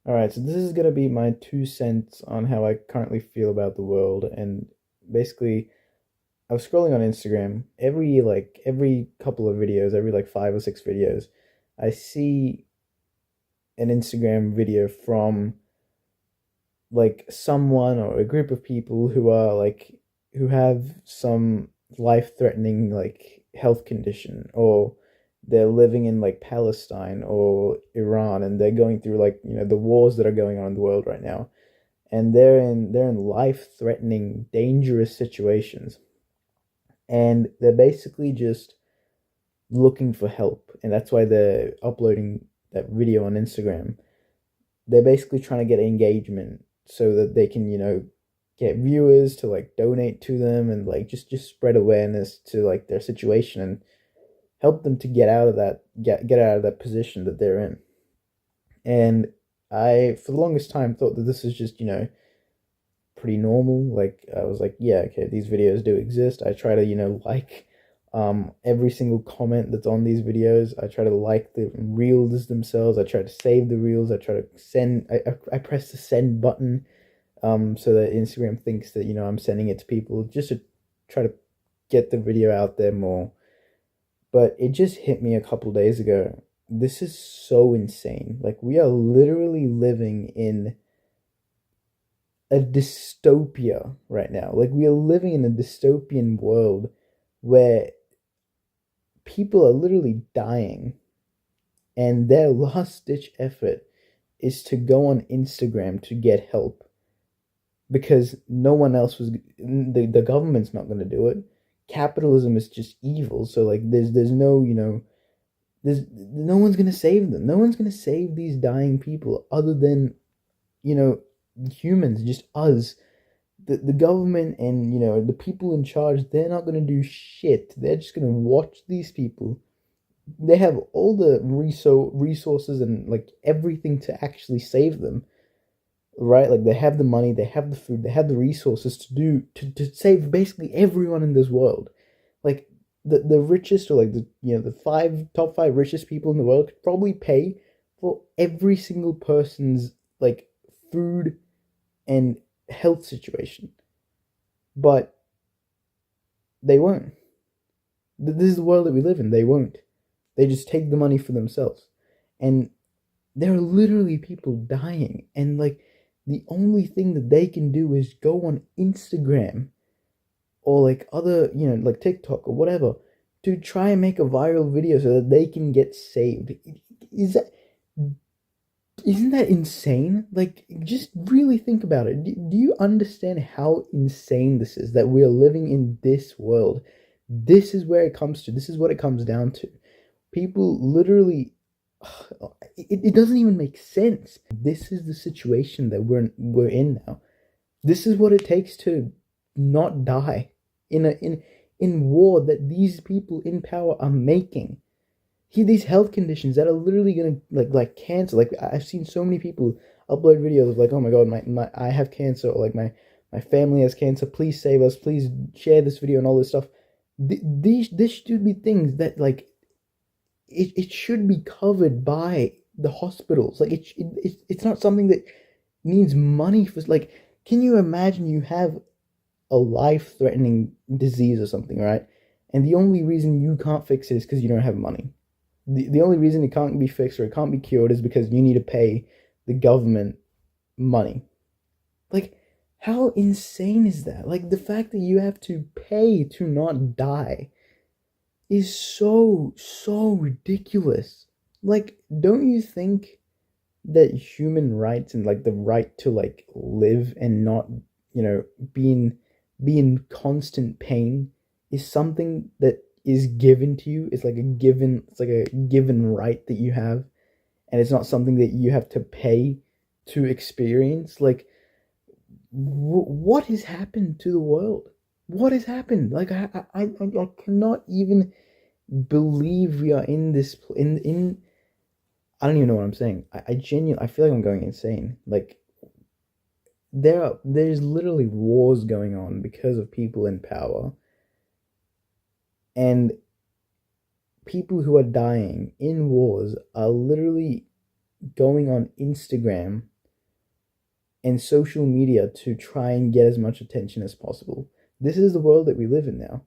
All right, so this is gonna be my 2 cents on how I currently feel about the world. And basically, I was scrolling on Instagram every couple of videos, every like 5 or 6 videos, I see an Instagram video from like someone or a group of people who have some life-threatening like health condition, or they're living in like Palestine or Iran, and they're going through the wars that are going on in the world right now, and they're in life-threatening dangerous situations, and they're basically just looking for help, and that's why they're uploading that video on Instagram. They're basically trying to get engagement so that they can, get viewers to like donate to them, and like just spread awareness to like their situation and help them to get out of that position that they're in. And I, for the longest time, thought that this is just, pretty normal. Like, I was like, yeah, okay, these videos do exist. I try to, like every single comment that's on these videos. I try to like the reels themselves. I try to save the reels. I try to send. I press the send button, so that Instagram thinks that I'm sending it to people, just to try to get the video out there more. But it just hit me a couple days ago. This is so insane. Like, we are literally living in a dystopia right now. Like, we are living in a dystopian world where people are literally dying, and their last ditch effort is to go on Instagram to get help, because no one else was. The government's not going to do it. Capitalism is just evil. So like, there's no, there's no one's going to save them. No one's going to save these dying people other than, you know humans, just us. The government and, the people in charge, they're not going to do shit. They're just going to watch these people. They have all the resources and like everything to actually save them, right? Like, they have the money, they have the food, they have the resources to save basically everyone in this world. Like, the richest, or like the top five richest people in the world could probably pay for every single person's like food and health situation, but they won't. This is the world that we live in. They won't. They just take the money for themselves, and there are literally people dying, and like, the only thing that they can do is go on Instagram, or like other, like TikTok or whatever, to try and make a viral video so that they can get saved. Is that isn't that insane? Like, just really think about it. Do you understand how insane this is, that we're living in this world? This is where it comes to. This is what it comes down to. People literally, it doesn't even make sense. This is the situation that we're in now. This is what it takes to not die in war that these people in power are making. These health conditions that are literally gonna, like cancer. Like, I've seen so many people upload videos of like, oh my god, my I have cancer, or like my family has cancer. Please save us. Please share this video and all this stuff. This should be things that, like, it should be covered by the hospitals. Like, it's not something that needs money for. Like, can you imagine you have a life-threatening disease or something, right? And the only reason you can't fix it is because you don't have money. The only reason it can't be fixed or it can't be cured is because you need to pay the government money. Like, how insane is that? Like, the fact that you have to pay to not die is so ridiculous. Like, don't you think that human rights and like the right to like live and not, you know, be in constant pain is something that is given to you? It's like a given, it's like a given right that you have, and it's not something that you have to pay to experience. Like, what has happened to the world? What has happened? Like, I cannot even believe we are in this in I don't even know what I'm saying. I genuinely, I feel like I'm going insane. Like, there's literally wars going on because of people in power, and people who are dying in wars are literally going on Instagram and social media to try and get as much attention as possible. This is the world that we live in now.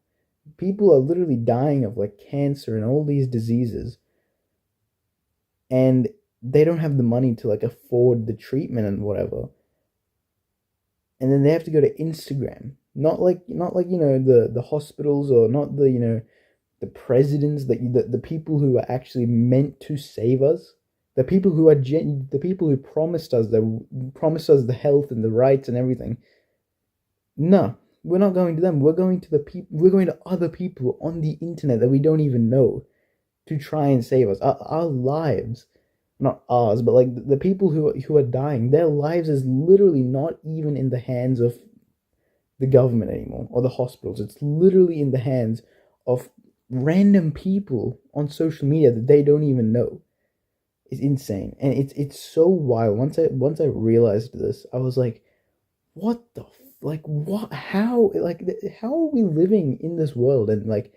People are literally dying of like cancer and all these diseases, and they don't have the money to like afford the treatment and whatever. And then they have to go to Instagram. Not like the hospitals, or not the presidents, the people who are actually meant to save us, the people who promised us the health and the rights and everything. No, we're not going to them. We're going to the people. We're going to other people on the internet that we don't even know to try and save us. Our lives, not ours, but like the people who are dying, their lives is literally not even in the hands of the government anymore, or the hospitals. It's literally in the hands of random people on social media that they don't even know. It's insane, and it's so wild. Once I realized this, I was like, what the like what how are we living in this world? And like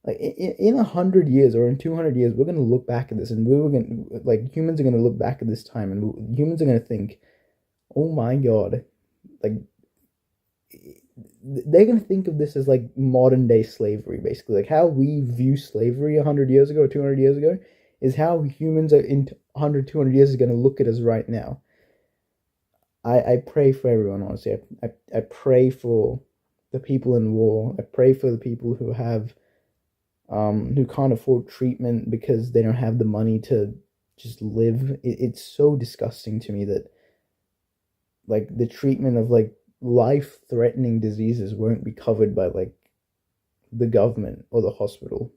in 100 years or in 200 years, we're gonna look back at this, and we were gonna like humans are gonna look back at this time, and humans are gonna think, oh my god, like they're gonna think of this as like modern day slavery, basically. Like how we view slavery 100 years ago, 200 years ago, is how humans are in 100, 200 years is gonna look at us right now. I pray for everyone, honestly. I pray for the people in war. I pray for the people who can't afford treatment because they don't have the money to just live. It's so disgusting to me that like the treatment of like life threatening diseases won't be covered by like the government or the hospital.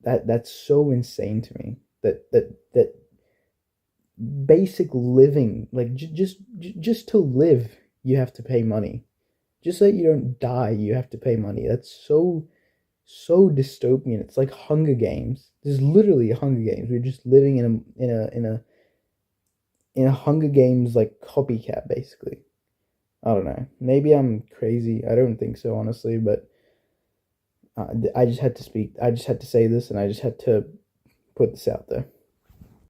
That's so insane to me. That basic living, like just to live, you have to pay money. Just so you don't die, you have to pay money. That's so dystopian. It's like Hunger Games. There's literally a Hunger Games. We're just living in a Hunger Games like copycat, basically. I don't know. Maybe I'm crazy. I don't think so, honestly. But I just had to speak. I just had to say this, and I just had to put this out there.